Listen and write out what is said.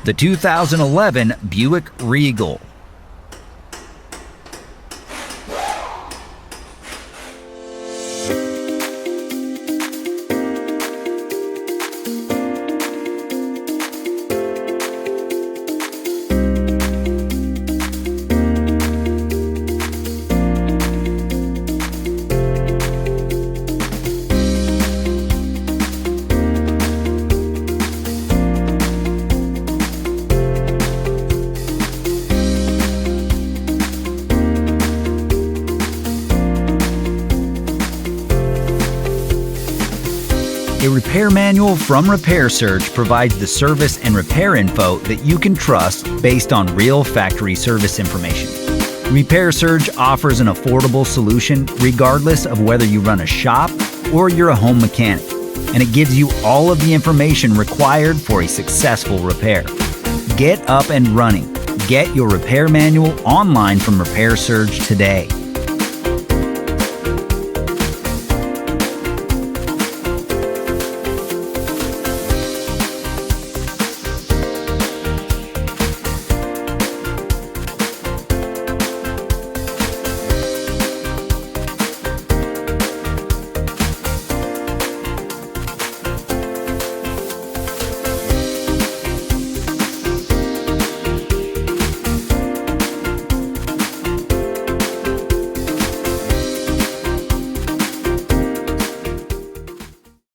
The 2011 Buick Regal. A repair manual from Repair Surge provides the service and repair info that you can trust based on real factory service information. Repair Surge offers an affordable solution regardless of whether you run a shop or you're a home mechanic, and it gives you all of the information required for a successful repair. Get up and running. Get your repair manual online from Repair Surge today.